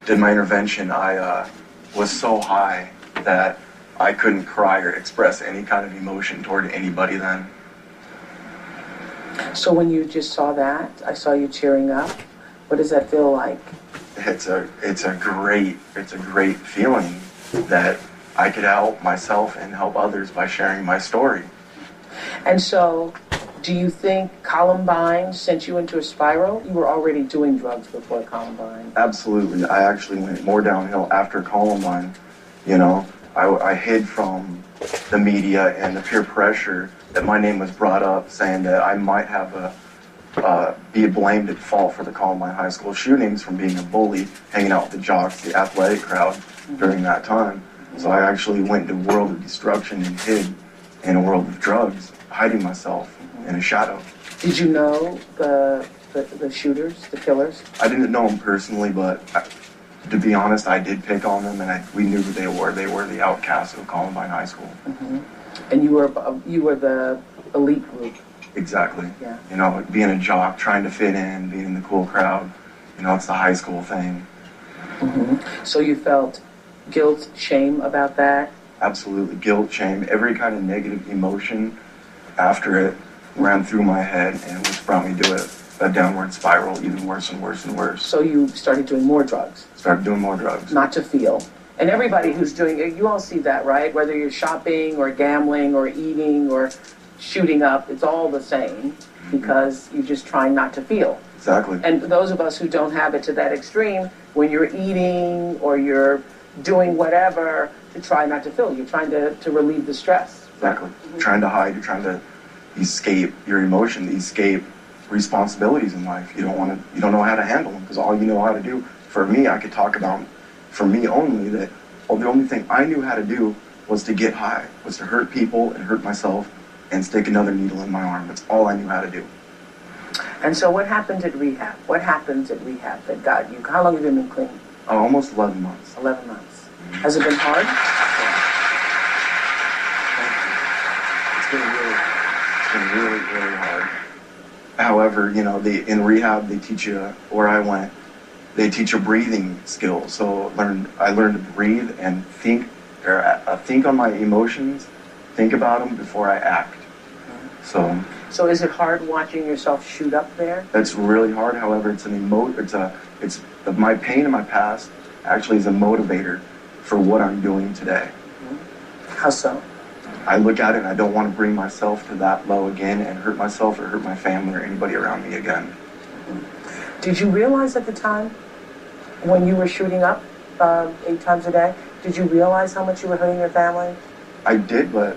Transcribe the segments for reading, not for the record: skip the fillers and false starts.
did my intervention, I was so high that I couldn't cry or express any kind of emotion toward anybody then. So when you just saw that, I saw you cheering up. What does that feel like? It's a great feeling that I could help myself and help others by sharing my story. And so, do you think Columbine sent you into a spiral? You were already doing drugs before Columbine. Absolutely. I actually went more downhill after Columbine. You know, I hid from the media and the peer pressure that my name was brought up, saying that I might have be blamed at fault for the Columbine High School shootings from being a bully, hanging out with the jocks, the athletic crowd during that time. So I actually went into a world of destruction and hid in a world of drugs, hiding myself in a shadow. Did you know the shooters, the killers? I didn't know them personally, but to be honest, I did pick on them, and we knew who they were. They were the outcasts of Columbine High School. Mm-hmm. And you were the elite group. Exactly. Yeah. You know, being a jock, trying to fit in, being in the cool crowd. You know, it's the high school thing. Mm-hmm. So you felt guilt, shame about that? Absolutely. Guilt, shame, every kind of negative emotion after it ran through my head and which brought me to a downward spiral, even worse and worse and worse. So you started doing more drugs? Started doing more drugs. Not to feel. And everybody who's doing it, you all see that, right? Whether you're shopping or gambling or eating or shooting up, it's all the same because you're just trying not to feel. Exactly. And for those of us who don't have it to that extreme, when you're eating or you're doing whatever to try not to feel, you're trying to relieve the stress. Exactly. Mm-hmm. Trying to hide, you're trying to escape your emotion, escape responsibilities in life. You don't know how to handle them because all you know how to do. For me, I could talk about, for me only, that the only thing I knew how to do was to get high, was to hurt people and hurt myself and stick another needle in my arm. That's all I knew how to do. And so what happened at rehab? What happens at rehab that got you? How long have you been clean? Almost 11 months. 11 months. Mm-hmm. Has it been hard? It's been really, really hard. However, you know, in rehab, they teach you, where I went, they teach you breathing skills. So I learned to breathe and think on my emotions, think about them before I act. So is it hard watching yourself shoot up there? It's really hard. However, my pain in my past actually is a motivator for what I'm doing today. How so? I look at it and I don't want to bring myself to that low again and hurt myself or hurt my family or anybody around me again. Did you realize at the time when you were shooting up 8 times a day, did you realize how much you were hurting your family? I did, but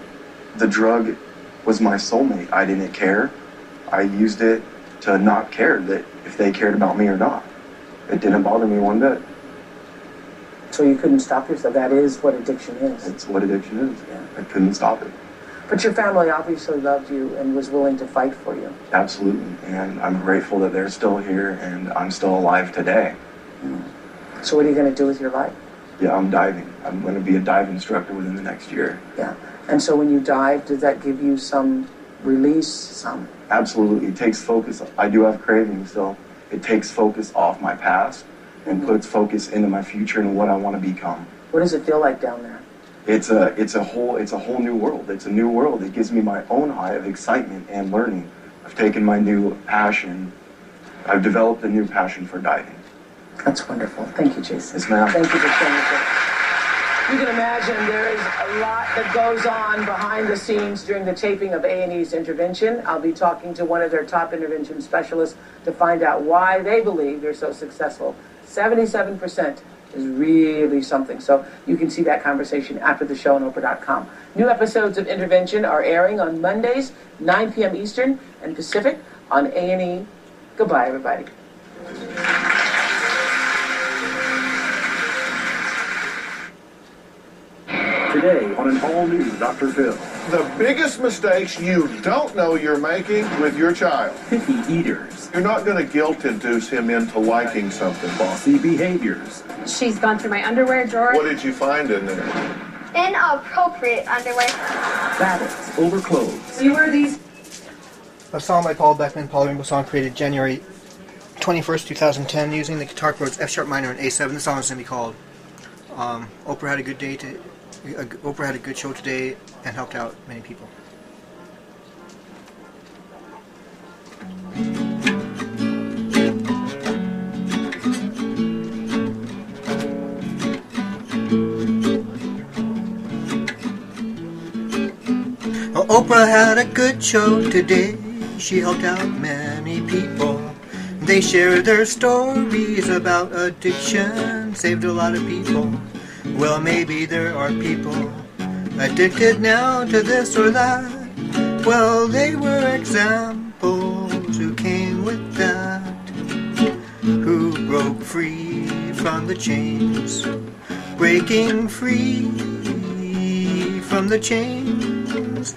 the drug was my soulmate. I didn't care. I used it to not care that if they cared about me or not. It didn't bother me one bit. So you couldn't stop yourself. That is what addiction is. It's what addiction is. Yeah. I couldn't stop it. But your family obviously loved you and was willing to fight for you. Absolutely. And I'm grateful that they're still here and I'm still alive today. So what are you going to do with your life? Yeah, I'm diving. I'm going to be a dive instructor within the next year. Yeah. And so when you dive, does that give you some release? Absolutely. It takes focus. I do have cravings, so it takes focus off my past and puts focus into my future and what I want to become. What does it feel like down there? It's a whole new world. It's a new world. It gives me my own high of excitement and learning. I've taken my new passion. I've developed a new passion for diving. That's wonderful. Thank you, Jason. Yes, ma'am. Thank you for sharing that. You can imagine there is a lot that goes on behind the scenes during the taping of A&E's intervention. I'll be talking to one of their top intervention specialists to find out why they believe they're so successful. 77% is really something. So you can see that conversation after the show on Oprah.com. New episodes of Intervention are airing on Mondays, 9 p.m. Eastern and Pacific on A&E. Goodbye, everybody. Today on an all-new Dr. Phil. The biggest mistakes you don't know you're making with your child. Picky eaters. You're not going to guilt-induce him into liking something. Bossy behaviors. She's gone through my underwear drawer. What did you find in there? Inappropriate underwear. Battles over clothes. You wear these. A song by Paul Beckman, Palu Rainbow Song, created January 21st, 2010, using the guitar chords F sharp minor and A7. This song is going to be called Oprah had a good day. Oprah had a good show today and helped out many people. Well, Oprah had a good show today. She helped out many people. They shared their stories about addiction, saved a lot of people. Well, maybe there are people addicted now to this or that. Well, they were examples who came with that, who broke free from the chains, breaking free from the chains.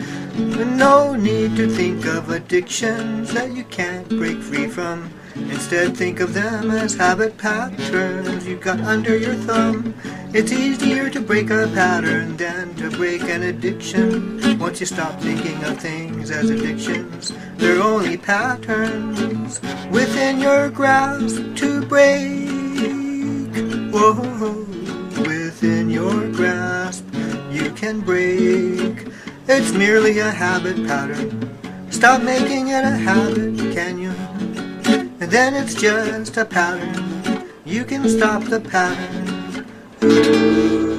No need to think of addictions that you can't break free from. Instead, think of them as habit patterns you got under your thumb. It's easier to break a pattern than to break an addiction. Once you stop thinking of things as addictions, they're only patterns within your grasp to break. Whoa, within your grasp you can break. It's merely a habit pattern. Stop making it a habit, can you? And then it's just a pattern. You can stop the pattern. Ooh.